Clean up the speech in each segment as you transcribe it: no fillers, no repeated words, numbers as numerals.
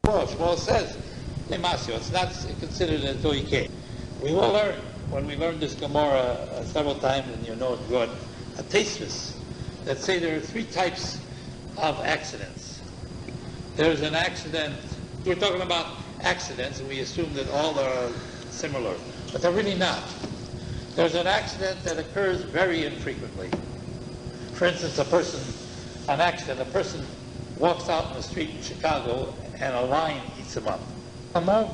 Shmuel says, it's not considered until he came. We will learn, when we learn this Gemara several times, and you know it good, a tasteless, that say there are three types of accidents. There's an accident, we're talking about accidents, and we assume that all are similar, but they're really not. There's an accident that occurs very infrequently. For instance, a person walks out in the street in Chicago and a lion eats him up.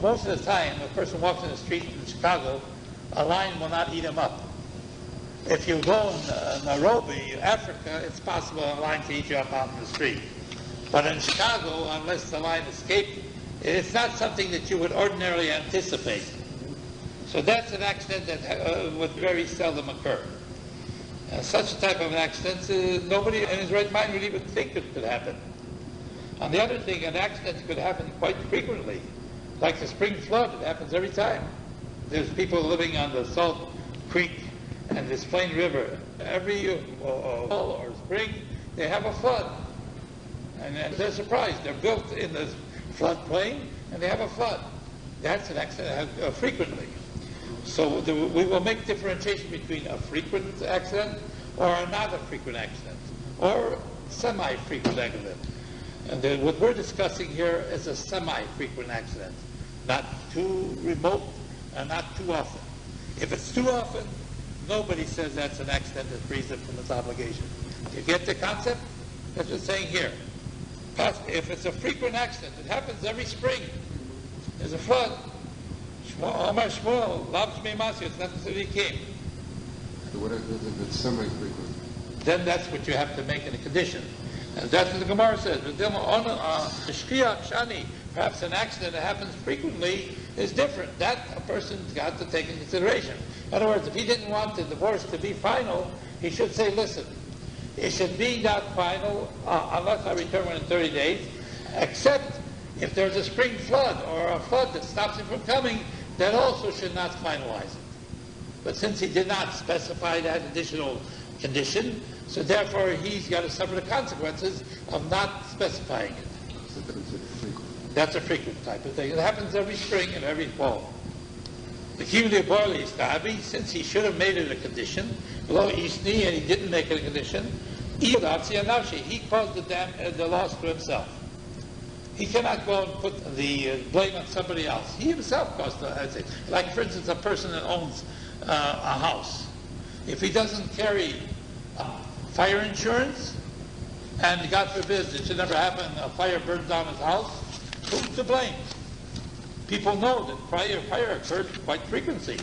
Most of the time, a person walks in the street in Chicago, a lion will not eat him up. If you go in Nairobi, Africa, it's possible a lion can eat you up out in the street. But in Chicago, unless the lion escaped, it's not something that you would ordinarily anticipate. So that's an accident that would very seldom occur. Such a type of an accident, nobody in his right mind would even think it could happen. On the other thing, an accident could happen quite frequently. Like the spring flood, it happens every time. There's people living on the Salt Creek and this Plain River. Every fall or spring, they have a flood. And they're surprised. They're built in the floodplain and they have a flood. That's an accident frequently. So we will make differentiation between a frequent accident or not a frequent accident, or semi-frequent accident. And what we're discussing here is a semi-frequent accident, not too remote and not too often. If it's too often, nobody says that's an accident that frees it from its obligation. You get the concept? That's what it's saying here. If it's a frequent accident, it happens every spring. There's a flood. Omar Shmuel loves me Masio. It's not until he came. So what if it's semi-frequent? Then that's what you have to make in a condition. And that's what the Gemara says. Perhaps an accident that happens frequently is different. That a person's got to take into consideration. In other words, if he didn't want the divorce to be final, he should say, listen, it should be not final unless I return within 30 days, except if there's a spring flood or a flood that stops him from coming, that also should not finalize it. But since he did not specify that additional condition, so therefore he's got to suffer the consequences of not specifying it. That's a frequent type of thing. It happens every spring and every fall. The Kivli Borli Stabi, since he should have made it a condition, below Isni, and he didn't make it a condition, he caused the loss to himself. He cannot go and put the blame on somebody else. He himself caused the, like for instance, a person that owns a house. If he doesn't carry fire insurance, and God forbid it should never happen, a fire burns down his house, who's to blame? People know that fire occurs quite frequently.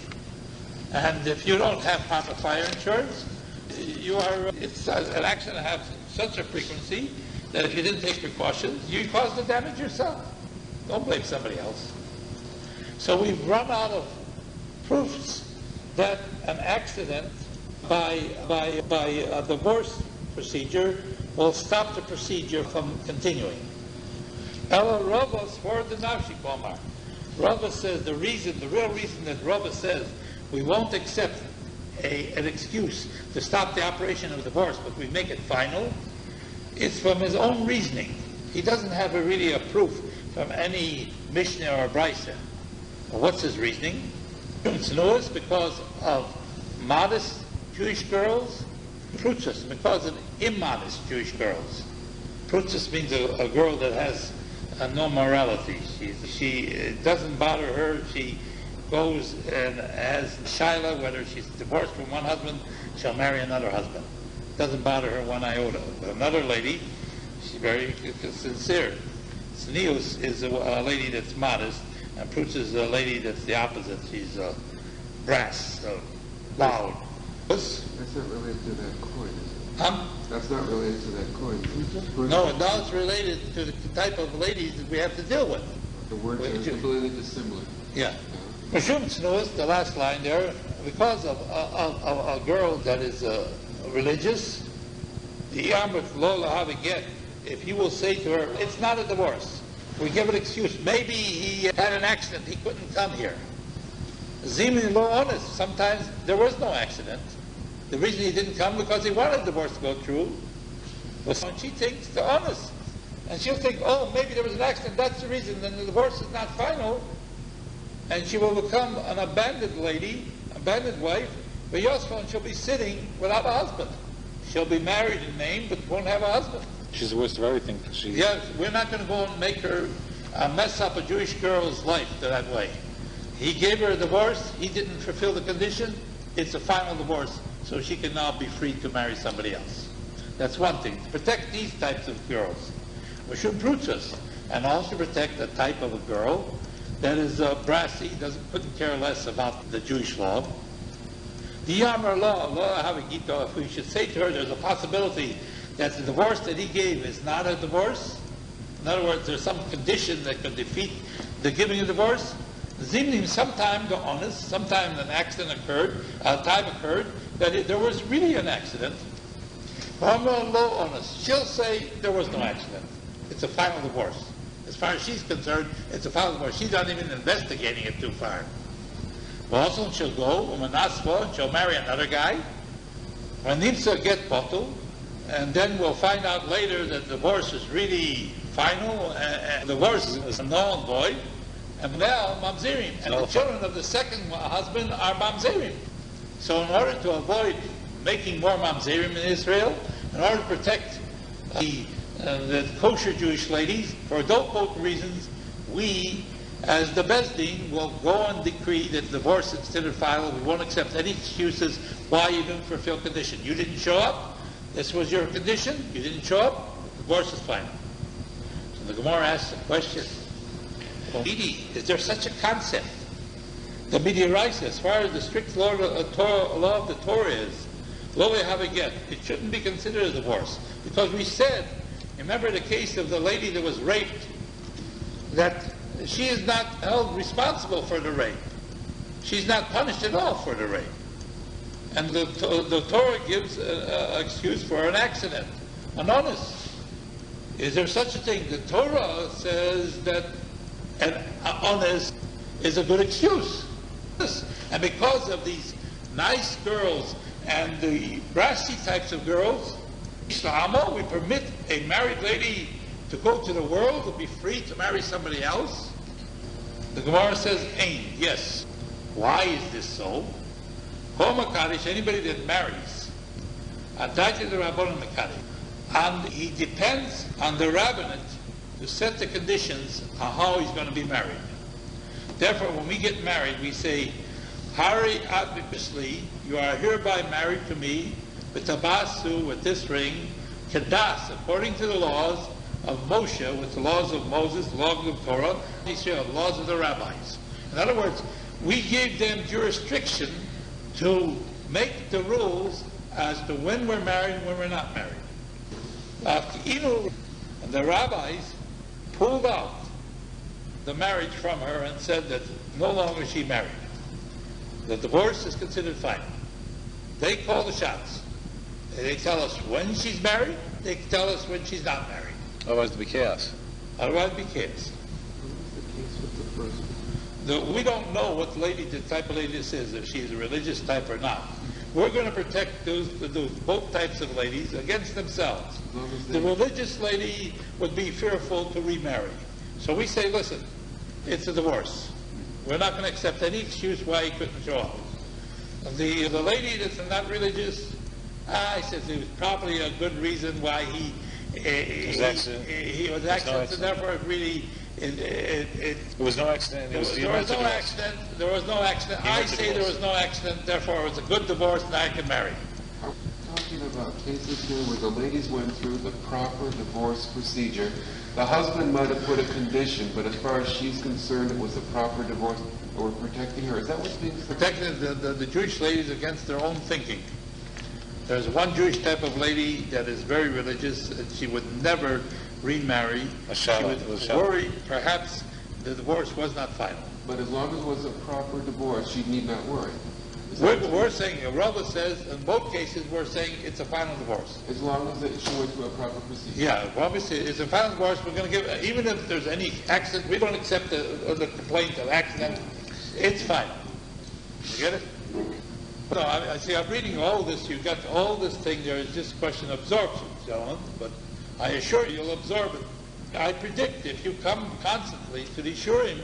And if you don't have proper fire insurance, it's an accident that has such a frequency that if you didn't take precautions, you caused the damage yourself. Don't blame somebody else. So we've run out of proofs that an accident by a divorce procedure will stop the procedure from continuing. Ella Rabbi for the Nafshi Komar. Rabbi says the real reason that Rabbi says we won't accept an excuse to stop the operation of divorce, but we make it final, it's from his own reasoning. He doesn't have really a proof from any Mishnah or Brisa. Well, what's his reasoning? It's noticed because of modest Jewish girls, prutzas, because of immodest Jewish girls. Prutzas means a girl that has no morality. It doesn't bother her. She goes and has shaila, whether she's divorced from one husband, she'll marry another husband. Doesn't bother her one iota. But another lady, she's very sincere. Tznius is a lady that's modest, and Prutz is a lady that's the opposite. She's brass, loud. That's not related to that coin, is it? That's not related to that coin. No, now it's related to the type of ladies that we have to deal with. The words are completely dissimilar. Yeah. Mashum Tznius, the last line there, because of a girl that is religious, the Amrit Lo Lahav get, if you will say to her, it's not a divorce. We give an excuse. Maybe he had an accident, he couldn't come here. Zimin Lo honest, sometimes there was no accident. The reason he didn't come because he wanted the divorce to go through. But when she thinks the honest, and she'll think, oh, maybe there was an accident, that's the reason, then the divorce is not final, and she will become an abandoned lady, abandoned wife, but and she'll be sitting without a husband. She'll be married in name, but won't have a husband. She's the worst of everything. Yes, we're not going to go and make her mess up a Jewish girl's life that way. He gave her a divorce, he didn't fulfill the condition, it's a final divorce, so she can now be free to marry somebody else. That's one thing. To protect these types of girls, we should brutus, and also protect the type of a girl that is brassy, couldn't care less about the Jewish law. The Yamar law, if we should say to her there's a possibility that the divorce that he gave is not a divorce, in other words, there's some condition that could defeat the giving of divorce, sometime an accident occurred, time occurred, that there was really an accident. She'll say there was no accident. It's a final divorce. As far as she's concerned, it's a final divorce. She's not even investigating it too far. Also, she'll go, and she'll marry another guy. When Nimsa get bottled, and then we'll find out later that the divorce is really final, and the divorce is null and void, and now mamzerim, and the children of the second husband are mamzerim. So in order to avoid making more mamzerim in Israel, in order to protect the kosher Jewish ladies, for adult reasons, we, as the Beis Din, will go and decree that divorce is considered final. We won't accept any excuses why you didn't fulfill condition. You didn't show up, this was your condition, you didn't show up, divorce is final. So the Gemara asks the question, is there such a concept? The Midiaraisa, as far as the strict law of the Torah is, lo have a get, it shouldn't be considered a divorce. Because we said, remember the case of the lady that was raped, that she is not held responsible for the rape. She's not punished at all for the rape. And the Torah gives an excuse for an accident, an honest. Is there such a thing? The Torah says that an honest is a good excuse. And because of these nice girls and the brassy types of girls, we permit a married lady to go to the world, to be free to marry somebody else. The Gemara says, Ain, yes. Why is this so? Anybody that marries, and he depends on the rabbinate to set the conditions on how he's going to be married. Therefore, when we get married, we say, Hari adbibisli, you are hereby married to me, b'tabasu, with this ring, kedas, according to the laws of Moshe, with the laws of Moses, the laws of Torah, the laws of the rabbis. In other words, we gave them jurisdiction to make the rules as to when we're married and when we're not married. And the rabbis pulled out the marriage from her and said that no longer is she married. The divorce is considered final. They call the shots. They tell us when she's married, they tell us when she's not married. Otherwise it'd be chaos. Otherwise it'd be chaos. We don't know what the type of lady this is, if she's a religious type or not. We're going to protect those both types of ladies against themselves. The religious lady would be fearful to remarry. So we say, listen, it's a divorce. We're not going to accept any excuse why he couldn't show up. The lady that's not religious, I said it was probably a good reason why he was accident, and therefore it really... There was no accident. There was no accident. I say there was no accident, therefore it was a good divorce and I can marry. Are we talking about cases here where the ladies went through the proper divorce procedure? The husband might have put a condition, but as far as she's concerned, it was a proper divorce, or we're protecting her. Is that what's being said? Protecting the Jewish ladies against their own thinking. There's one Jewish type of lady that is very religious, and she would never remarry. She would worry perhaps the divorce was not final. But as long as it was a proper divorce, she need not worry. We're saying, Rabbi says, in both cases, we're saying it's a final divorce. As long as she went through a proper procedure. Yeah, Rabbi says it's a final divorce. We're going to give, even if there's any accident, we don't accept the complaint of accident. It's final. You get it? No, I see, I'm reading all this. You've got all this thing there. It's just a question of absorption, gentlemen. But I assure you, you'll absorb it. I predict if you come constantly to the Shurim,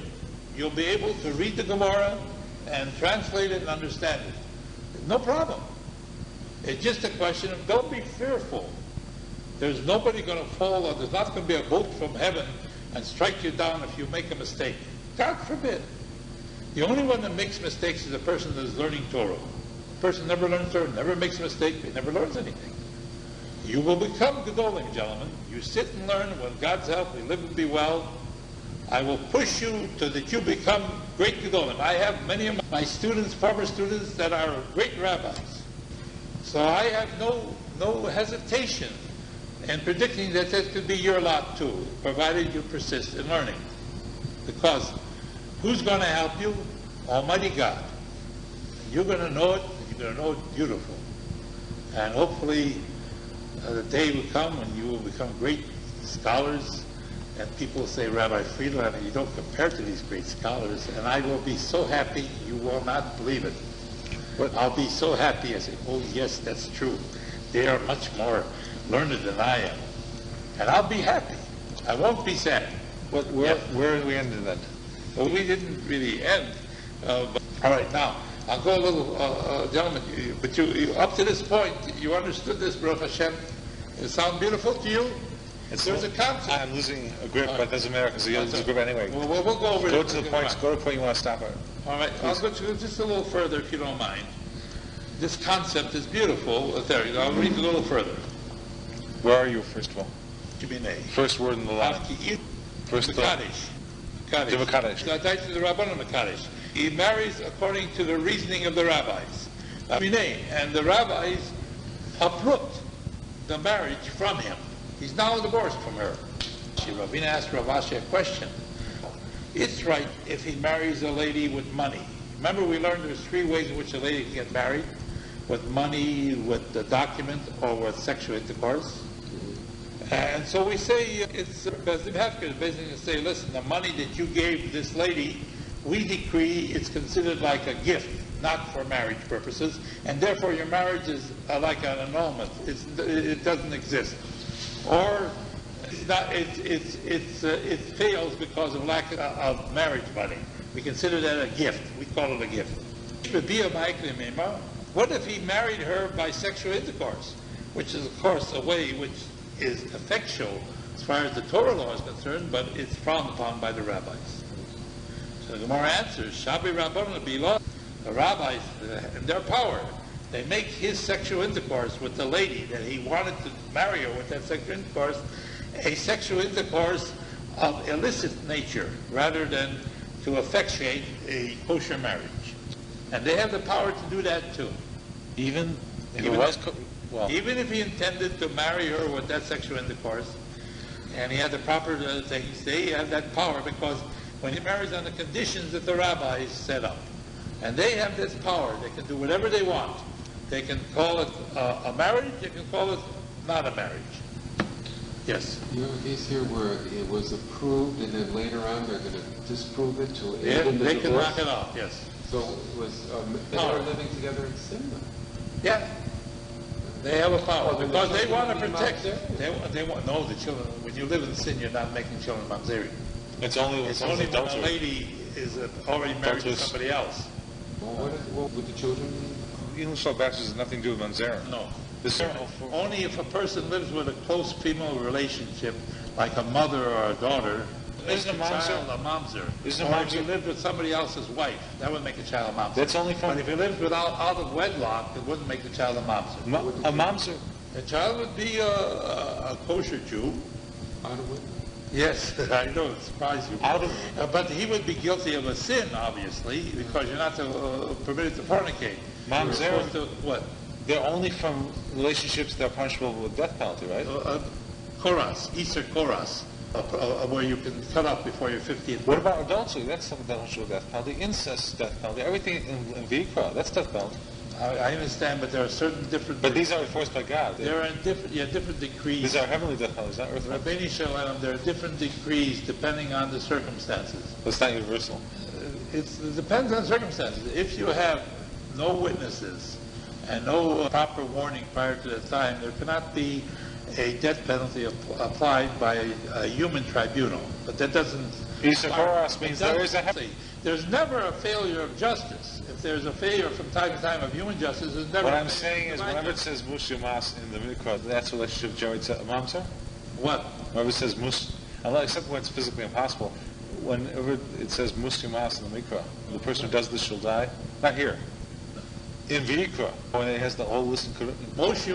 you'll be able to read the Gemara and translate it and understand it. No problem. It's just a question of don't be fearful. There's nobody going to fall, or there's not going to be a bolt from heaven and strike you down if you make a mistake. God forbid. The only one that makes mistakes is a person that is learning Torah. A person never learns Torah, never makes a mistake, he never learns anything. You will become Gedolim, gentlemen. You sit and learn. With God's help, we live and be well. I will push you to that you become great Gedolim. I have many of my students, former students, that are great rabbis. So I have no hesitation in predicting that could be your lot too, provided you persist in learning. Because who's going to help you? Almighty God. You're going to know it, and you're going to know it beautiful. And hopefully the day will come when you will become great scholars, and people will say, Rabbi Friedlander, you don't compare to these great scholars, and I will be so happy you will not believe it. But I'll be so happy. I say, oh yes, that's true. They are much more learned than I am. And I'll be happy. I won't be sad. Where did we end in that? Well, we didn't really end. But, all right, now, I'll go a little, gentlemen, but you, up to this point, you understood this, Baruch Hashem. It sound beautiful to you? There's a concept. I'm losing a grip, but it doesn't matter because you lose a grip anyway. Well, we'll go over Go it. to the point. Go to the point you want to stop at. All right, I'll go to just a little further if you don't mind. This concept is beautiful. There, I'll read a little further. Where are you, first of all? Kibinei. First word in the line. First Mekadesh. The Mekadesh. The Rabbanon Mekadesh. He marries according to the reasoning of the rabbis. And the rabbis uproot the marriage from him. He's now divorced from her. Rabbi asked Rav Ashi a question. It's right if he marries a lady with money. Remember we learned there's 3 ways in which a lady can get married. With money, with the document, or with sexual intercourse. And so we say it's basically to say, listen, the money that you gave this lady, we decree it's considered like a gift, not for marriage purposes, and therefore your marriage is like an annulment. It doesn't exist. Or it fails because of lack of marriage money. We consider that a gift. We call it a gift. What if he married her by sexual intercourse, which is of course a way which is effectual as far as the Torah law is concerned, but it's frowned upon by the rabbis. So the Gemara answers, Shabi Rabbanon Bilah, the rabbis, in their power, they make his sexual intercourse with the lady that he wanted to marry her with that sexual intercourse, a sexual intercourse of illicit nature, rather than to effectuate a kosher marriage. And they have the power to do that too. Even if he intended to marry her with that sexual intercourse, and he had the proper things, they have that power because when he marries on the conditions that the rabbis set up, and they have this power, they can do whatever they want. They can call it a marriage, they can call it not a marriage. Yes? You have a case here where it was approved and then later on they're going to disprove it to Yeah, end in the they can divorce? knock it off, yes. So it was, they were living together in sin then? Yeah. They have a power Well, because they want to children protect. be They want no the children. When you live in sin, you're not making children mamzeri. It's only It's only when a lady is already married to somebody else. Well, what would the children be? English law bachelors has nothing to do with Manzera. No. This Only if a person lives with a close female relationship, like a mother or a daughter, makes Isn't a a mamzer? child a mamzer. Isn't a Or if he mamzer? lived with somebody else's wife, that would make a child a mamzer. That's only But from if he lived without out of wedlock, it wouldn't make the child a mamzer. a mamzer. The child would be a kosher Jew. Out of it? Yes, I know, it surprised you. Out of But he would be guilty of a sin, obviously, because you're not permitted to fornicate. You're Mamzer. supposed to, what? They're only from relationships that are punishable with death penalty, right? Koras, Easter Koras, where you can cut off before your 50th What birthday. about adultery? That's something that punishable with death penalty. Incest, death penalty. Everything in Vikra, that's death penalty. I understand, but there are certain different... But these are enforced by God. There are different decrees. These are heavenly death penalties, not earthly. Rabbeinu Shalom, there are different decrees depending on the circumstances. It's not universal. It depends on circumstances. If you have no witnesses and no proper warning prior to the time, there cannot be a death penalty applied by a human tribunal. But that doesn't... Isakoros means there is a... There's never a failure of justice. If there's a failure from time to time of human justice, there's never... What I'm saying is, whenever it says mushimas in the Mikra, that's a relationship of Jared to Imam, sir? What? Whenever it says except when it's physically impossible, whenever it says mushimas in the Mikra, the person who does this shall die. Not here. In V'ikra, when it has the whole list of... Mos,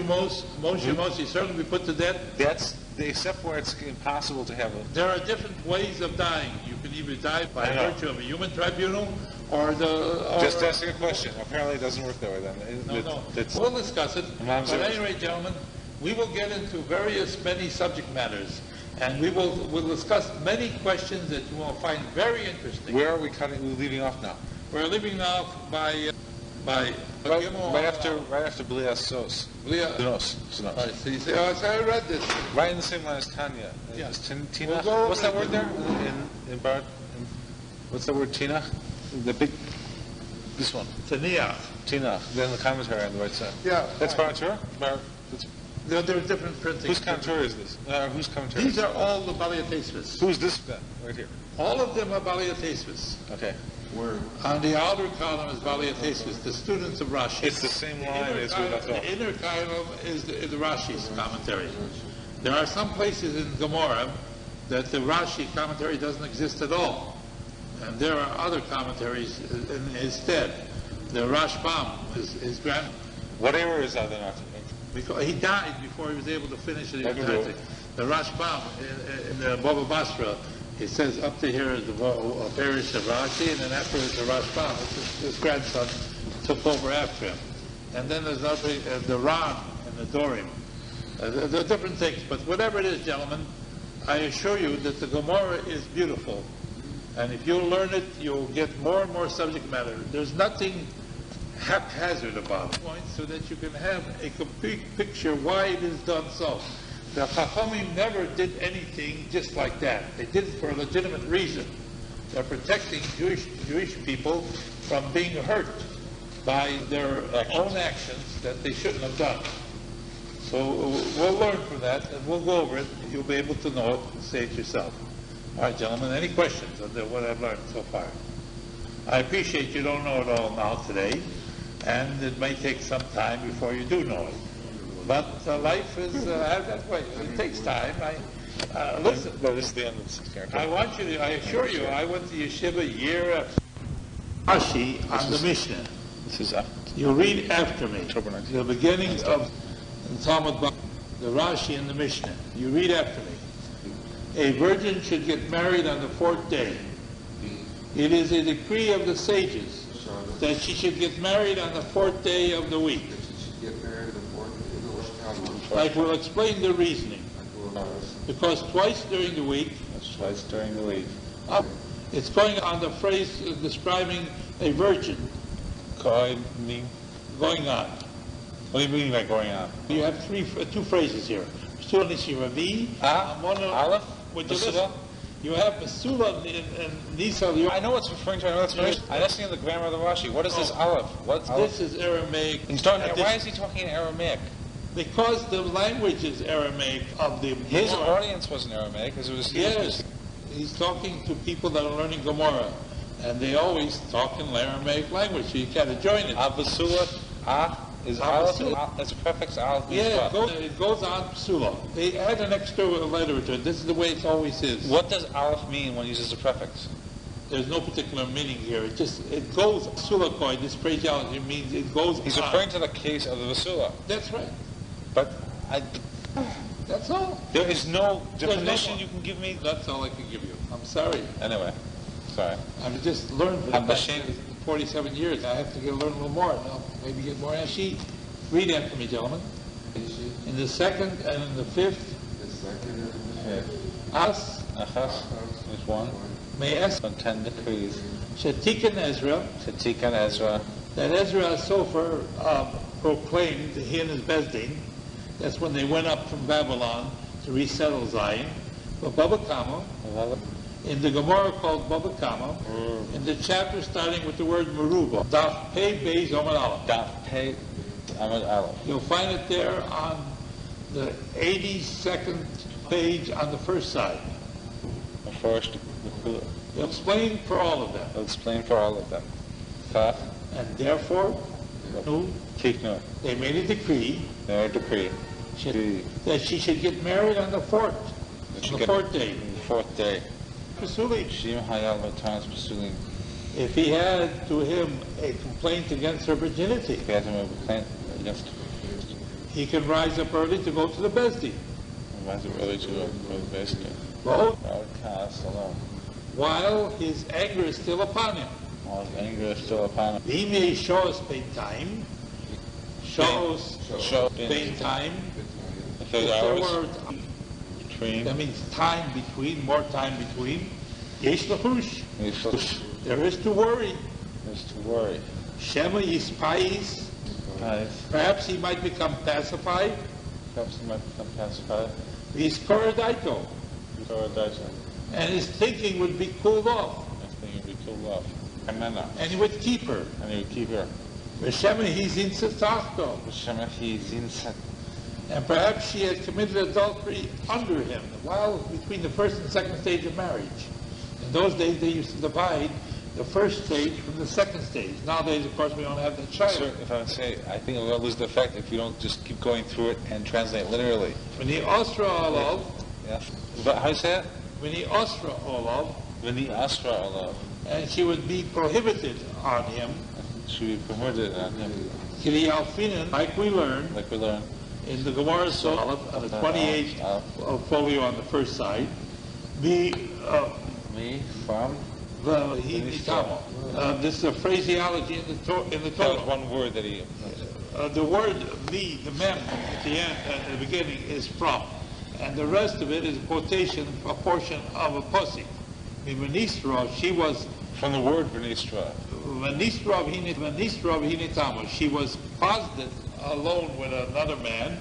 he certainly be put to death. That's except where it's impossible to have it. There are different ways of dying. You can either die by virtue of a human tribunal or Just asking a question. Apparently it doesn't work that way then. No. We'll discuss it. But at any rate, gentlemen, we will get into many subject matters. And we'll discuss many questions that you will find very interesting. Where are we leaving off now? We're leaving off by right after Blias Sos. Sos. Right, so you say, I read this. Right in the same line as Tanya. Yeah. Tina. What's that word there? What's that word? Tina. This one. Tania. Tina. Then the commentary on the right side. Yeah. That's Baratura. There are different printings. Whose commentary is this? Whose commentary? These are all the Baliyatesvis. Who's this then? Right here. All of them are Baliyatesvis. Okay. Word. On the outer column is Baliyatesvis, the students of Rashi. It's the same line as we left off. The inner column is the Rashi's commentary. There are some places in Gemara that the Rashi commentary doesn't exist at all. And there are other commentaries instead. The Rashbam is his grand... What era is that then? Because he died before he was able to finish it. The Rashbam in the Baba Basra, it says up to here is the parish of Rashi, and then afterwards the Rashbam, his grandson, took over after him. And then there's the Ran and the Dorim. There are different things, but whatever it is, gentlemen, I assure you that the Gemara is beautiful. And if you learn it, you'll get more and more subject matter. There's nothing haphazard about it, so that you can have a complete picture why it is done so. The Chachamim never did anything just like that. They did it for a legitimate reason. They're protecting Jewish people from being hurt by their own actions that they shouldn't have done. So we'll learn from that, and we'll go over it. You'll be able to know it and say it yourself. All right, gentlemen, any questions on what I've learned so far? I appreciate you don't know it all now today, and it may take some time before you do know it. But life is that way. It takes time. Listen. No, this is the end of the 6th character. I assure you, I went to yeshiva year after Rashi on the Mishnah. This is You read after me. October 19th. The beginning of the Talmud, the Rashi and the Mishnah. You read after me. A virgin should get married on the 4th day. It is a decree of the sages that she should get married on the 4th day of the week. Like we'll explain the reasoning. Because twice during the week, it's going on the phrase describing a virgin. Going on. What do you mean by going on? You have two phrases here. Psula Nishiravi, Aleph, Basula. You have Basula and Nisa. I know what's referring to. I know what's referring to. I'm asking the grammar of the Rashi. What is this Aleph? What's Aleph? This is Aramaic. Why is he talking in Aramaic? Because the language is Aramaic of the His Gemara. audience wasn't Aramaic. Yes. He's talking to people that are learning Gemara. And they always talk in Aramaic language, so you can't join it. Basula, is Aleph, that's a prefix, Aleph. Yeah, it goes on Psula. They add an extra letter to it. This is the way it always is. What does Aleph mean when it uses a prefix? There's no particular meaning here. It goes Psulakoi. This phraseology means it goes He's on. referring to the case of the Basula. That's right. But that's all. There is no definition you can give me? That's all I can give you. I'm sorry. Anyway, sorry. I've just learned for the past 47 years. I have to learn a little more now. Maybe get more sheet. Read after me, gentlemen. In the 2nd and in the 5th. The 2nd and the 5th. Achas is 1. May ask on 10 decrees. Shatikan Ezra. That Ezra Sofer proclaimed, he and his Bezdin. That's when they went up from Babylon to resettle Zion. But Baba Kama, in the Gemara called Baba Kama, in the chapter starting with the word Meruba, Daf Pei Beis Amud Aleph. Daf Pei Amud Aleph. You'll find it there on the 82nd page on the first side. The first, He'll explain for all of them. I'll explain for all of them. Kaf, And therefore, Kikno, they made a decree their decree. that she should get married on the fourth day. The fourth day. Pursuing. Shim Hayal Vatans pursuing. If he had to him a complaint against her virginity, If he had a complaint against he can rise up early to go to the Besdi. why is it really to go to the basement? Well, Cast alone. while his anger is still upon him. While his anger is still upon him. He may show us pain time, show pain time. If there's If there hours were, between, that means time between, more time between. Yesh lachush. There is to worry. is to worry. Shema yispais. Nice. Perhaps he might become pacified. Perhaps he might become pacified. He's koradaito. Or a dice. And his thinking would be cooled off. I think he'd be killed off. Amena. And he would keep her. And he would keep her. V'shema he's in setachto. Shemachi Zinset. And perhaps she had committed adultery under him, while between the first and second stage of marriage. In those days, they used to divide the first stage from the second stage. Nowadays, of course, we don't have that child. Sir, if I would say, I think it will lose the effect if you don't just keep going through it and translate literally. When he osra olav, Yeah. But how do you say it? when he osra olav, Vini Asra Allah. and she would be prohibited on him, Should be promoted on him, kiri alfinin, like we learned like we learned. in the Gemara Solav, on the 28th folio on the first side, the Me from? this is a phraseology in the That was Torah. one word that he. The word the mem at the end, at the beginning, is from, and the rest of it is a quotation, a portion of a posik. Ministra, she was From the word Venistra. she was posited alone with another man,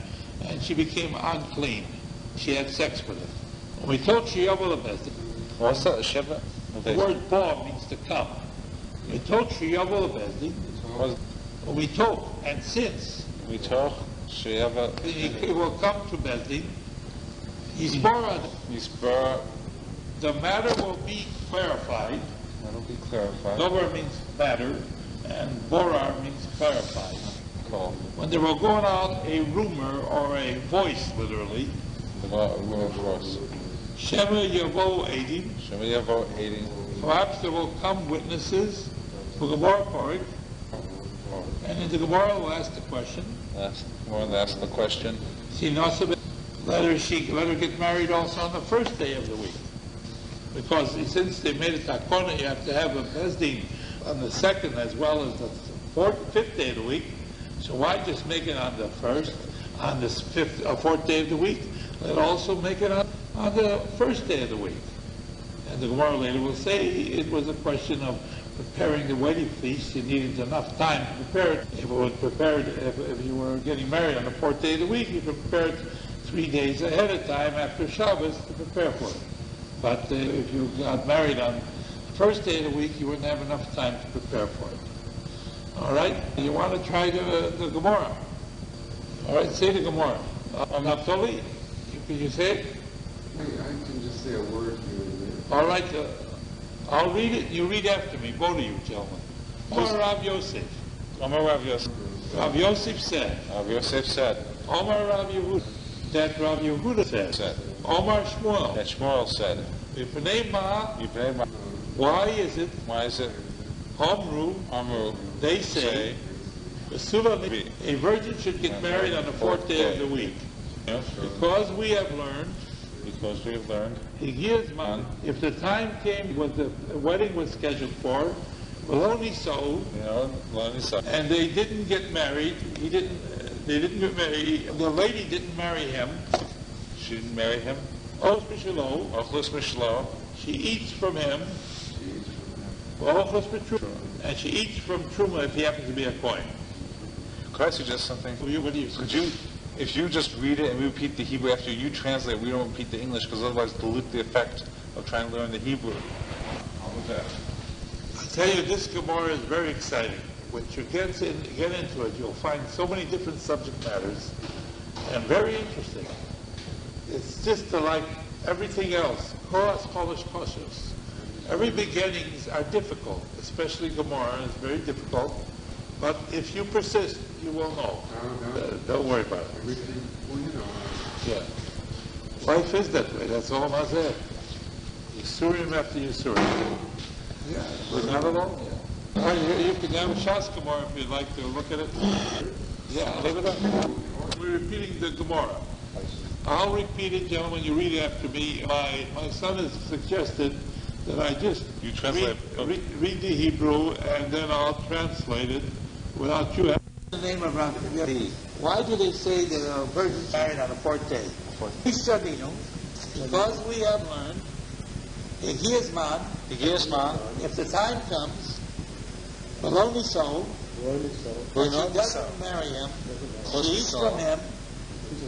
and she became unclean. She had sex with him. When we told Shiyavah Besdi, What's that? Sheva? the word "ba" means to come. We told Shiyavah Besdi, we told, and since We talk. Sheva. he will come to Besdi, he's borrowed. Yisbar. The matter will be clarified. That'll be clarified. Dover means matter, and borar means clarified. Call. When they were going out a rumor or a voice, literally, The law of course. Shema Yavo Eidim, Shema Yavo aiding. perhaps there will come witnesses for Gemara Parik, and in the Gemara will ask the question, More than that's the question. let her get married also on the first day of the week. Because since they made it takona, you have to have a bezdin on the second as well as the fifth day of the week. So why just make it on the first, on the fourth day of the week? Let also make it on the first day of the week. And the Gemara later will say it was a question of preparing the wedding feast. You needed enough time to prepare it. If it was prepared, if you were getting married on the fourth day of the week, you could prepare it 3 days ahead of time after Shabbos to prepare for it. But if you got married on the first day of the week, you wouldn't have enough time to prepare for it. All right? You want to try the Gemara. All right, say the Gemara. Naftali, can you say it? I can just say a word here and there. All right, I'll read it. You read after me, both of you gentlemen. Omar Rav Yosef. Omar Rav Yosef. Rav Yosef said. Rav Yosef said. Omar Rav Yehuda. That Rav Yehuda said. Omar Shmuel. That Shmuel said. Yifnei Ma. Yifnei Ma. Why is it? Why is it? Amru. They say. A virgin should get married on the fourth day of the week. Yeah. Because we have learned. Because we have learned. If the time came when the wedding was scheduled for, only so. And they didn't get married. They didn't get married. The lady didn't marry him. She didn't marry him. She eats from him. And she eats from Truma if he happens to be a coin. Could I suggest something? What do you Could you, if you just read it and repeat the Hebrew after you translate, we don't repeat the English because otherwise dilute the effect of trying to learn the Hebrew. How about that? I tell you, this Gemara is very exciting. When you get into it, you'll find so many different subject matters. and very interesting. It's just like everything else. Koras, Kolish, Koshos. Every beginnings are difficult, especially Gemara is very difficult. But if you persist, you will know. Don't worry about it. Everything, well, you know. Yeah. Life is that way. That's all I said. Yisurim after Yisurim. Yeah. We're not alone. Yeah. All right, you can have a Shas Gemara if you'd like to look at it. Yeah, leave it up. We're repeating the Gemara. I'll repeat it, gentlemen. You read it after me. My son has suggested that I just read the Hebrew and then I'll translate it without you. The name of Rabbi. Why do they say that a virgin married on the fourth day? Because we have learned, if the time comes, but only so, and she doesn't marry him, she eats from him,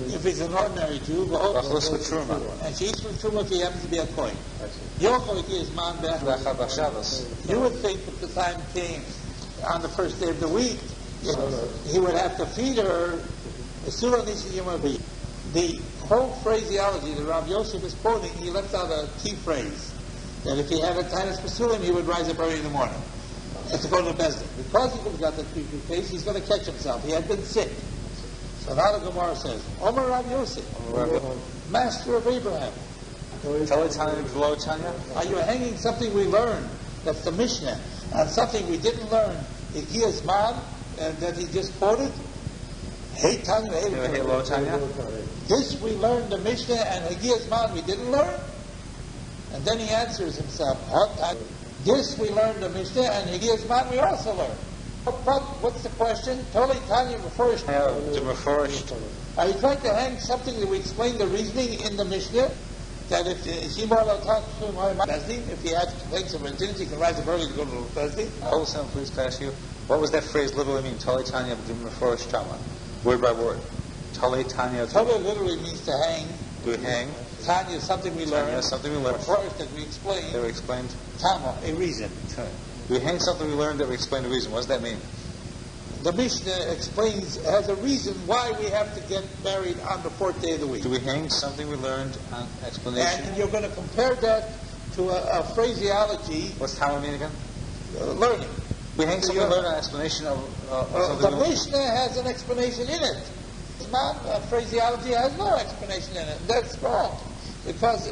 if he's an ordinary Jew, and she eats from Truma if he happens to be a Kohen. You would think if the time came on the first day of the week, he would have to feed her. The whole phraseology that Rav Yosef is quoting, he left out a key phrase, that if he had a tinus pasulim, he would rise up early in the morning and to go to Bezdin. Because he could have got that case, he's going to catch himself. He had been sick. So now the Gemara says, Omer Rav Yosef, master of Abraham. Are you hanging something we learned, that's the Mishnah, and something we didn't learn, Ikias Man, that he just quoted? Hey Tanya, this we learned the Mishnah, and Ikias Man we didn't learn? And then he answers himself, this we learned the Mishnah, and Ikias Man we also learned. But what's the question? Totally Tanya refers to. Are you trying to hang something that we explain the reasoning in the Mishnah? That if he has complaints of virginity, he can rise up early to go to Thursday? Wholesome, please pass you. What was that phrase literally mean? Tali Tanya Meforish Tama. Word by word. Tali Tanya. Tali literally means to hang. To hang. Tanya is something we learned. Tanya, something we learned. Meforish that we explained. That we explained. Tama, a reason. We hang something we learned that we explained the reason. What does that mean? The Mishnah has a reason why we have to get married on the fourth day of the week. Do we hang something we learned on explanation? And you're going to compare that to a phraseology. What's Tama mean again? Learning. We hang something we learned on explanation of the Mishnah has an explanation in it. Phraseology has no explanation in it. That's wrong. Because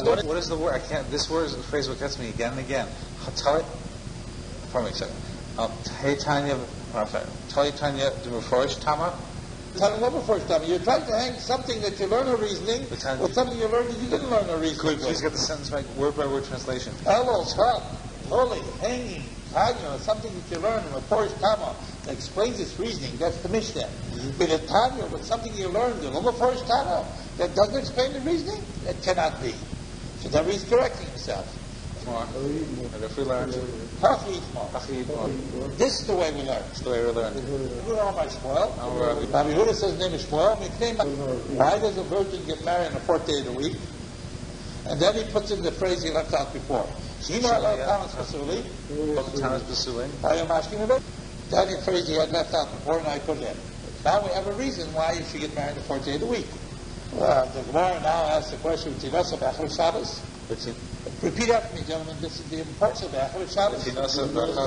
what is the word? This word is a phrase that gets me again and again. Tali. Pardon me a second. Tanya. Tali Tanya Meforish Tama. You're trying to hang something that you learn a reasoning with something you learned that you didn't learn a reasoning. Could please get the sentence right, word by word translation? Hello, holy, hanging, Tanya, something that you learn in Meforish Tama that explains its reasoning. That's the Mishnah. But a Tanya with something you learned in Meforish Tama that doesn't explain the reasoning, that cannot be. So that he's correcting himself. If we learn, this is the way we learn. This is the way we learn. Rabbi Yehuda says his name is Shmuel. Why does a virgin get married on the fourth day of the week? And then he puts in the phrase he left out before. That is phrase he had left out before, and I put in. Now we have a reason why you should get married on the fourth day of the week. The Gemara now asks the question, repeat after me, gentlemen. This is the importance of Achar Shabbos.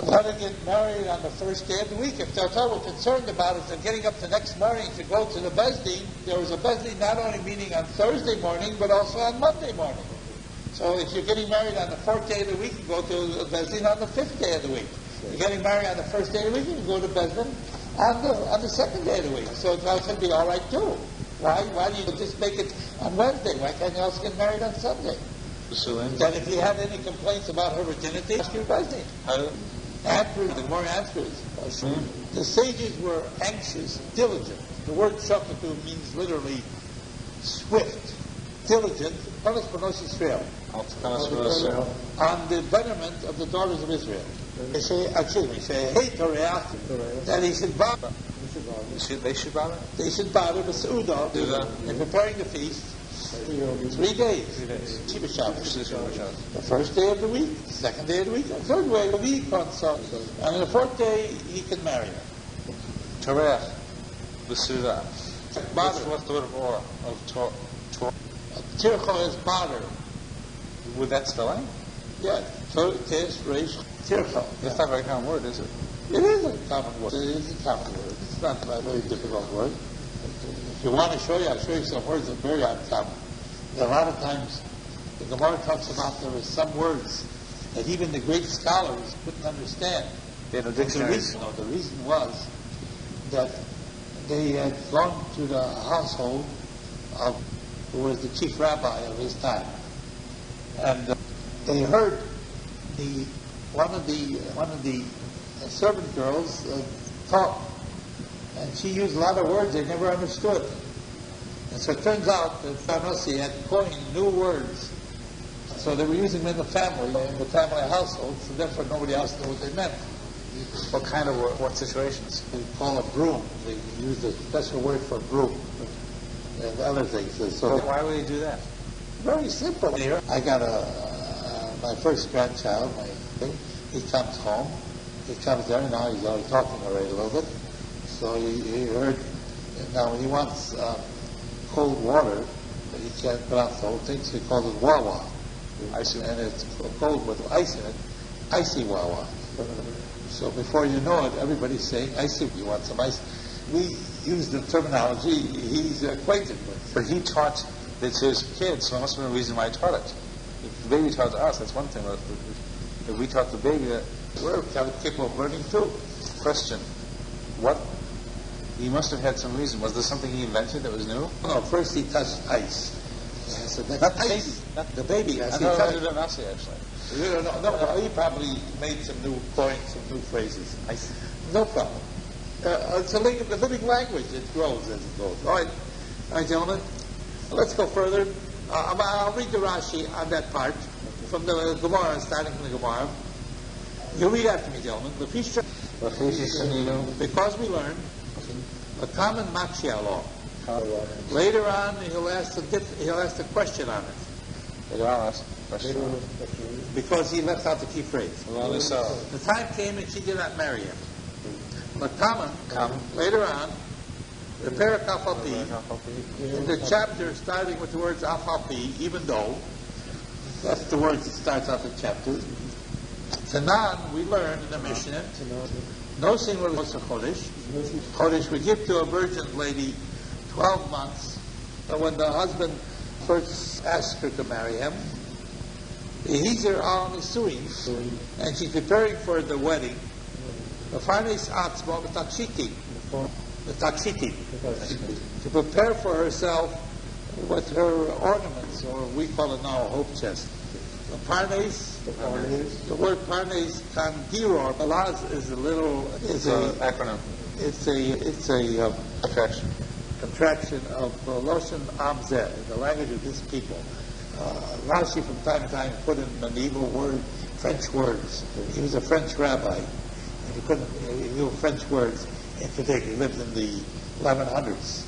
How to get married on the first day of the week. If that's all we're concerned about is that getting up the next morning to go to the Bezdin, there was a Bezdin not only meeting on Thursday morning, but also on Monday morning. So if you're getting married on the fourth day of the week, you go to the Bezdin on the fifth day of the week. If you're getting married on the first day of the week, you can go to Bezdin on the second day of the week. So it's going to be all right too. Why do you just make it on Wednesday? Why can't you also get married on Sunday? That if you have any complaints about her virginity, ask your Bezdin. The more answers. The sages were anxious, diligent. The word shakatu means literally swift, diligent, on the betterment of the daughters of Israel. They say, that he should bother. They should bother? They should bother the Seudah in preparing the feast. 3 days. Shiva Shabbos. The first day of the week, the second day of the week, the third day of the week, and on the fourth day, he can marry her. Torah, the Suda. What's the word of or? Of Tircha is bader. with that spelling? Yes. Tes, Reish, Tircha. That's not a very common word, is it? It is a common word. It is a common word. It's not a very difficult word. If you want to show you, I'll show you some words that are very uncommon. A lot of times, the Gemara talks about there are some words that even the great scholars couldn't understand. They had no dictionaries. The reason was that they had gone to the household of who was the chief rabbi of his time, and they heard one of the servant girls talk, and she used a lot of words they never understood. And so it turns out that Fanossi had coined new words. So they were using them in the family household, so therefore nobody else knew what they meant. What kind of word? What situations? They call it broom. They used a special word for broom and other things. So Why would they do that? very simple. I got my first grandchild, he comes home. He comes there, now he's already talking already a little bit. So he heard, now when he wants cold water, but he can't pronounce the whole thing, so he calls it wawa. And it's cold with ice in it, icy wawa. So before you know it, everybody's saying, icy, you want some ice? We use the terminology he's acquainted with. But he taught it to his kids, so there must have been a reason why he taught it. If the baby taught to us, that's one thing. But if we taught the baby that, We're kind of capable of learning too. question, what? He must have had some reason. Was there something he invented that was new? No, first he touched ice. Yeah, so that's Not the ice. baby. Not the baby. I He thought touched- it was Nasi, actually. No, he probably made some new coins, some new phrases. No problem. It's a living language. It grows as it goes. All right, gentlemen. Let's go further. I'll read the Rashi on that part from the Gemara, starting from the Gemara. You read after me, gentlemen. Because we learned a common makshia law. Later on, he'll ask a question on it. Later on, that's question. Because he left out the key phrase. The time came and she did not marry him. But common, later on, the parak Afalpi, in the chapter starting with the words Afalpi, even though, that's the words that starts off the chapter. Tanan, we learn in the Mishnah, no sin was a Chodesh. Chodesh, we give to a virgin lady 12 months. But when the husband first asked her to marry him, he's her on Nisuin, and she's preparing for the wedding. The finest atzma, the takshiti, to prepare for herself with her ornaments, or we call it now a hope chest. The parnes, the word parnes kandiro, balaz is an acronym. It's a contraction of Loshen Amzeh, in the language of this people. Rashi from time to time put in medieval French words. He was a French rabbi, and he knew French words. In particular, he lived in the 1100s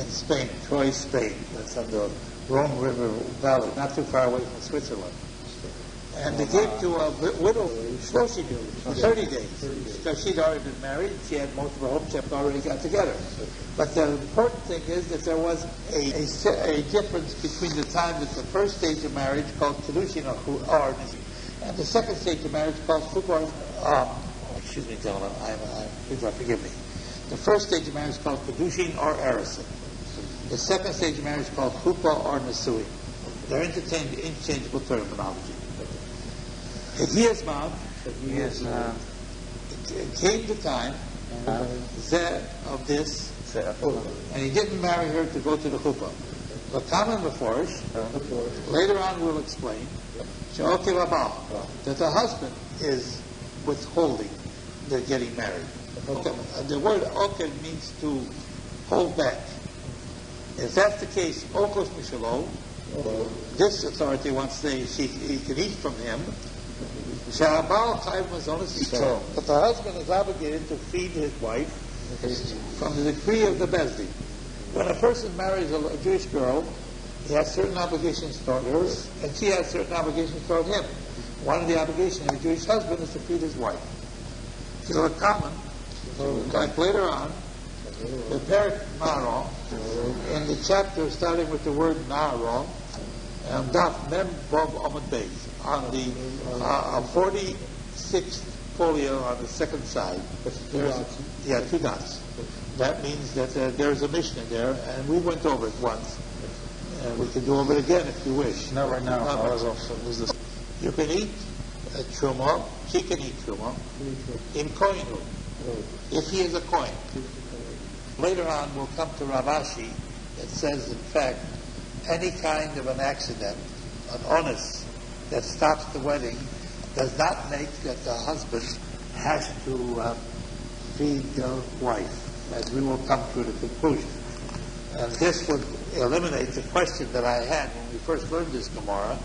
in Spain, Troyes, Spain. That's on the Rhone River Valley, not too far away from Switzerland. And they gave to a widow for 30 days, because she'd already been married. She had most of her home chef already got together. But the important thing is that there was a difference between the time that the first stage of marriage, called Conditional, and the second stage of marriage, called Chuppah. Excuse me, gentlemen, please forgive me. The first stage of marriage is called Kedushin or Erison. The second stage of marriage is called Chuppah or Nisuin. They're interchangeable terminology. It came the time of this, and he didn't marry her to go to the chuppah. But common before, later on we'll explain, that the husband is withholding the getting married. The word okel means to hold back. If that's the case, okos mishalo, this authority wants to say he can eat from him. But the husband is obligated to feed his wife from the decree of the Bezdin. When a person marries a Jewish girl, he has certain obligations toward her, and she has certain obligations toward him. One of the obligations of a Jewish husband is to feed his wife. So common, like later on, The Perik Maro, in the chapter starting with the word Naro, and Daf Mem Bob Amud Beis, on the 46th folio on the second side. There's 2 dots. That means that there's a Mishnah there, and we went over it once. And we can do over it again if you wish. Not right now. You can eat truma. He can eat truma. In koinu, if he is a kohen. Later on, we'll come to Ravashi that says, in fact, any kind of an accident, an onus that stops the wedding, does not make that the husband has to feed the wife, as we will come to the conclusion. And this would eliminate the question that I had when we first learned this Gemara.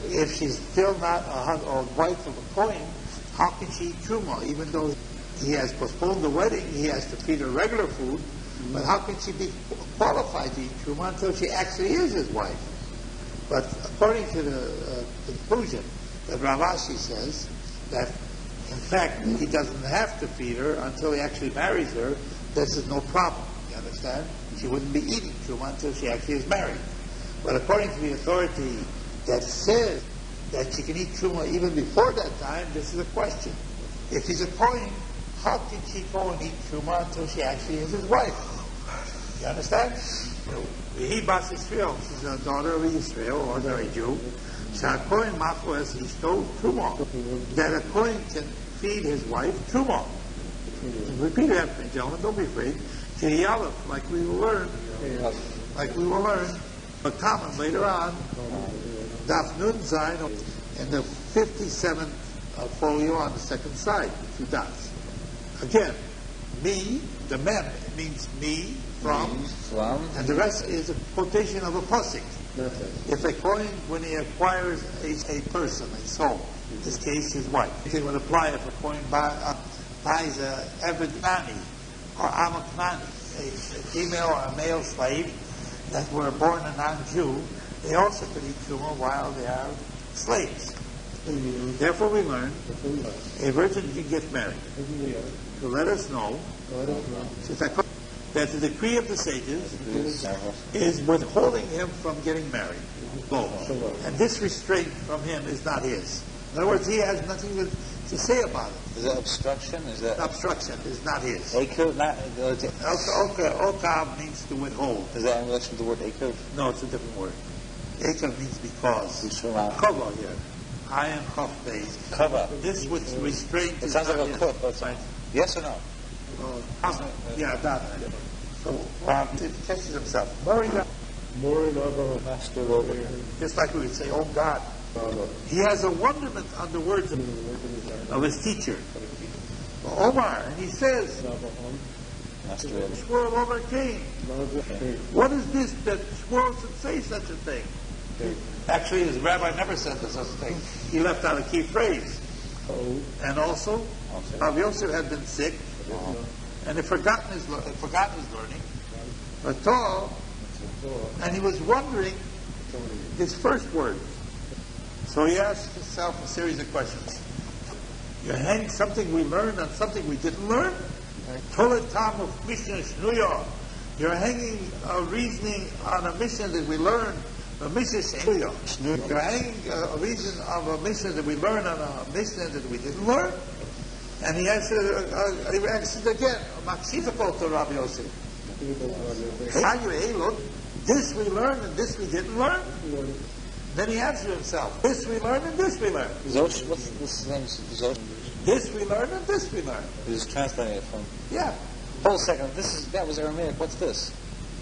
If she's still not a wife of a Kohen, how can she eat truma? Even though he has postponed the wedding, he has to feed her regular food, but how can she be qualified to eat truma until she actually is his wife? But according to the conclusion that Ravashi says, that in fact he doesn't have to feed her until he actually marries her, this is no problem. You understand? She wouldn't be eating truma until she actually is married. But according to the authority that says that she can eat truma even before that time, this is a question. If he's a Kohen, how can she go and eat truma until she actually is his wife? You understand? He Bas Yisrael, she's a daughter of Israel, ordinary Jew. Kohen Mafu as he stole truma. That a Kohen can feed his wife truma. Repeat it after me, gentlemen, don't be afraid. Kiyalef, like we will learn. But common later on, Daf Nun Zayin, in the 57th folio on the second side, 2 dots. Again, me, the mem, it means me, from, and the rest is a quotation of a pasuk. If a Kohen, when he acquires a person, a soul, in this case his wife, it would apply if a Kohen buys a Eved Nani or Amak Nani, a female or a male slave that were born a non-Jew, they also could eat truma while they are slaves. Therefore we learn a virgin can get married. To let us know that the decree of the sages is withholding him from getting married. And this restraint from him is not his. In other words, he has nothing to say about it. Is that obstruction? Obstruction is not his. Ekev, Okav means to withhold. Is that in relation to the word ekev? No, it's a different word. Ekev means because. Kava here. I am Chaf Beis. Kava. This would restraint. It sounds like a kuf, but yes or no? Yeah, that. So, he catches himself. Just like we would say, oh God. He has a wonderment on the words of his teacher, Omar, and he says, Shmuel overcame. What is this that Shmuel should say such a thing? Actually, his rabbi never said such a thing. He left out a key phrase. And also, Rav Yosef had been sick, and had forgotten his learning, and he was wondering his first words. So he asked himself a series of questions. You hang something we learned on something we didn't learn? You're hanging a reasoning on a mission that we learned. You're hanging a reason of a mission that we learned on a mission that we didn't learn? And he answered again, to Rabbi Yosef. This we learned and this we didn't learn? Then he answered himself, this we learned and this we learned. What's this name? This we learned and this we learned. He's translating it from... Yeah. Hold a second. That was Aramaic. What's this?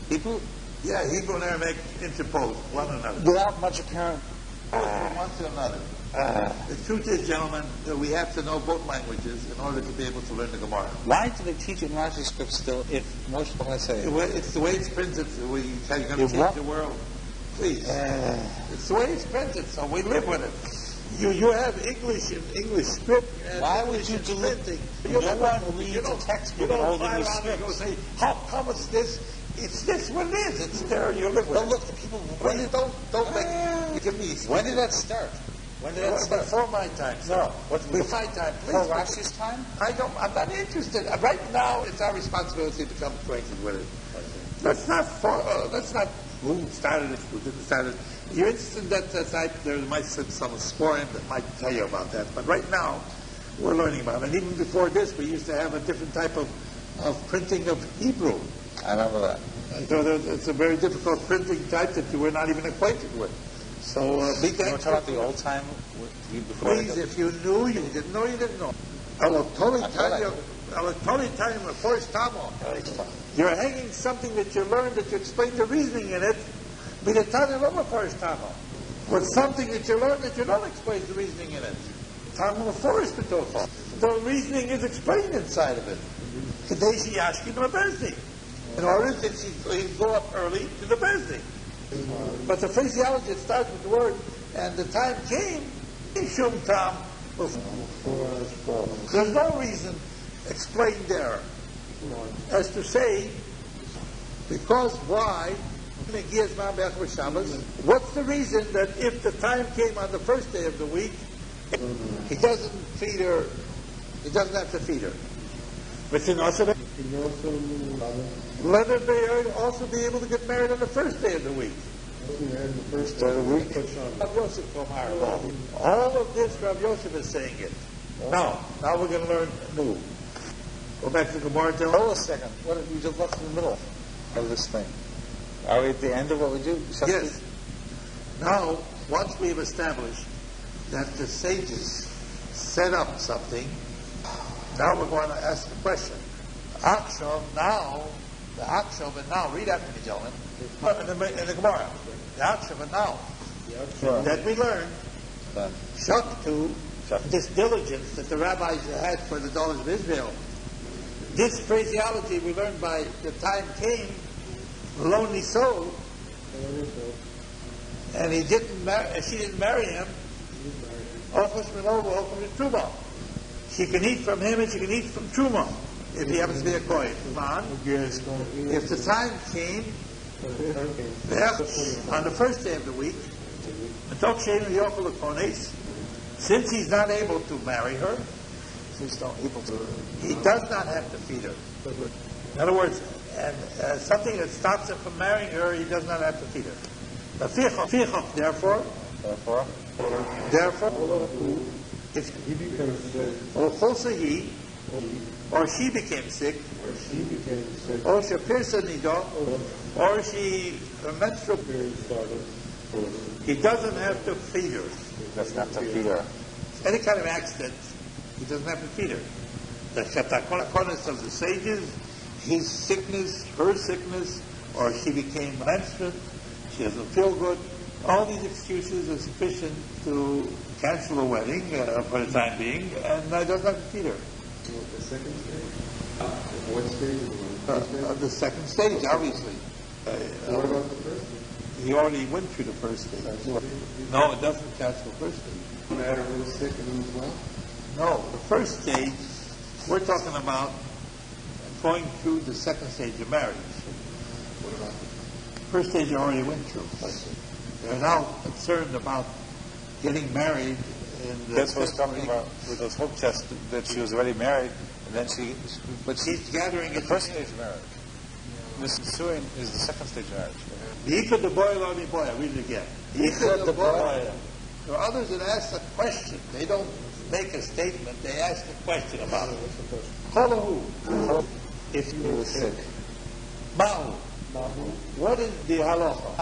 Hebrew? Yeah, Hebrew and Aramaic interposed one another. Without much apparent... From one to another. The truth is, gentlemen, that we have to know both languages in order to be able to learn the Gemara. Why do they teach it in Rashi script still if Moshe, what can I say? It's the way it's printed. You're going to change the world. Please. It's the way it's printed, so we live with it. You have English in English script. Why would you do it? No one reads a textbook in old English script. You don't say, how come it's this? It's this what it is. It's there. You live with it. Look, the people... Don't make... Give me... When did that start? When did it start? Before my time, sir. No. What's before my time? Please. For Rashi's time? I'm not interested. Right now, it's our responsibility to become acquainted with it. Let's not who started it, who didn't start it. You're interested in that type, there might be some sporim that might tell you about that. But right now, we're learning about it. And even before this, we used to have a different type of printing of Hebrew. I remember that. And so it's a very difficult printing type that you were not even acquainted with. So be You want to talk about the old time? Before please, if you knew, you didn't know, you didn't know. I will totally tell you the first time on. You're hanging something that you learned that you explained the reasoning in it. Be the time of the first time on. With something that you learned that you don't explain the reasoning in it. Time of the forest betocha. The reasoning is explained inside of it. Kadeshi Yashkin Rabbi. In order that he'd go up early to the Bezding. But the phraseology starts with the word, and the time came, Shum Tam. There's no reason explained there as to say, because why, what's the reason that if the time came on the first day of the week, he doesn't feed her, he doesn't have to feed her. But let her also be able to get married on the first day of the week. All of this, Rav Yosef is saying it. Now we're going to learn new. Go back to the Gemara. Hold a second. What we just left in the middle of this thing? Are we at the end of what we do? Yes. Now, once we've established that the sages set up something, now we're going to ask the question. Akshav now, the Akshav and now, read after me, gentlemen, in the Gemara. The Akshav and now, that we learned, Shaktu, this diligence that the rabbis had for the daughters of Israel. This phraseology we learned by the time came, lonely soul, and he didn't she didn't marry him. She can eat from him and she can eat from Truma if he happens to be a Kohen. If the time came, on the first day of the week, since he's not able to marry her, he does not have to feed her. In other words, and something that stops him from marrying her, he does not have to feed her. Therefore, if he becomes sick, or she became sick, or she or she her menstrual period started, he doesn't have to feed her. He doesn't have to feed her. Any kind of accident, he doesn't have to feed her. The chatakonis of the sages, his sickness, her sickness, or she became menstruant, she doesn't feel good. All these excuses are sufficient to cancel the wedding for the time being, and doesn't have to feed her. The second stage? What stage? The second stage, obviously. What about the first stage? He already went through the first stage. No, it doesn't cancel the first stage. No matter who's sick and who's well? No, the first stage, we're talking about going through the second stage of marriage. What about the First stage you already went through. They're now concerned about getting married. That's what I was talking about with those hope tests, that she was already married, and then but she's gathering the first stage of marriage. This suing is the second stage of marriage. The boy, I read it again. The boy. There are others that ask a question. They don't make a statement, they ask a question about it. Who? If you were sick. Mahu. What is the halacha?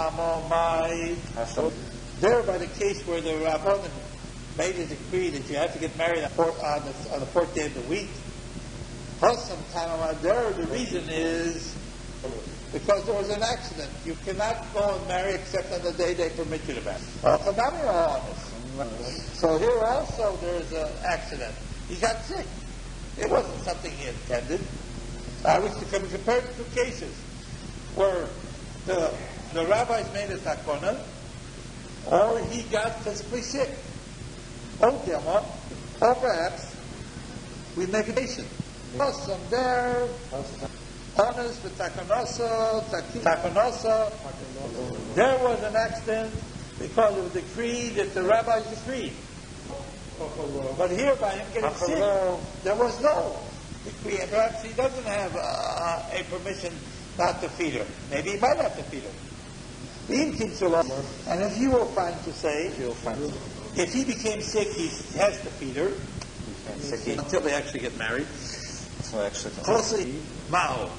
There, by the case where the Rabbanan made a decree that you have to get married on the fourth day of the week, there, the reason is because there was an accident. You cannot go and marry except on the day they permit you to marry. So here also there's an accident. He got sick. It wasn't something he intended. I was compared to two cases where the rabbis made a takona, or he got physically sick. Or perhaps we make a nation. Some there, honest with takonosa. There was an accident because of a decree that the rabbis decreed. But here, by him getting sick, there was no decree. And perhaps he doesn't have a permission not to feed her. Maybe he might have to feed her. And if you will find to say, if he became sick, he has to feed her until they actually get married. Closely, Ma'o.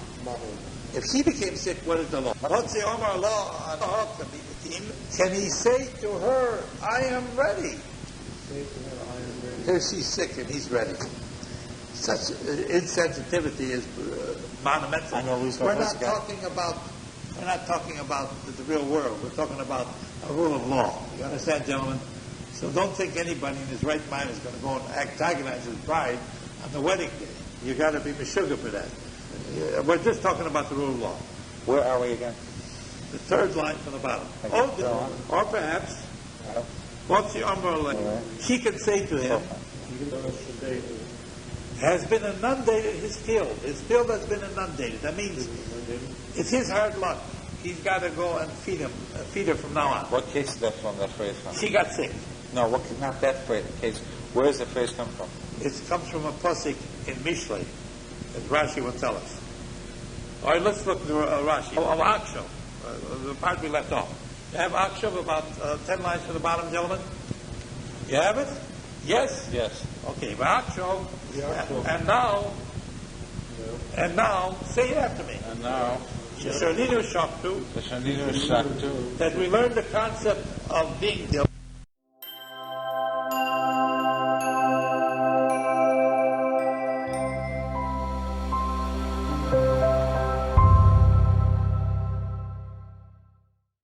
If he became sick, what is the law? Can he say to her, I am ready? Here she's sick and he's ready. Such insensitivity is monumental. We're not talking about the real world. We're talking about a rule of law. You understand, gentlemen? So don't think anybody in his right mind is going to go and antagonize his bride on the wedding day. You got to be meshuggah for that. We're just talking about the rule of law. Where are we again? The third line from the bottom. Or perhaps, what's the umbrella? She can say to him, has been inundated his field. His field has been inundated. That means it's his hard luck. He's got to go and feed her from now on. What case is that from, that phrase from? She got sick. No, not that phrase. Case. Where does the phrase come from? It comes from a pasuk in Mishlei, as Rashi will tell us. All right, let's look at Rashi. Akshav, the part we left off. You have Akshav about 10 lines from the bottom, gentlemen? You have it? Yes? Yes. Okay, Akshav. And now, say it after me. And now, Sheshaninu Shaktu, that we learn the concept of being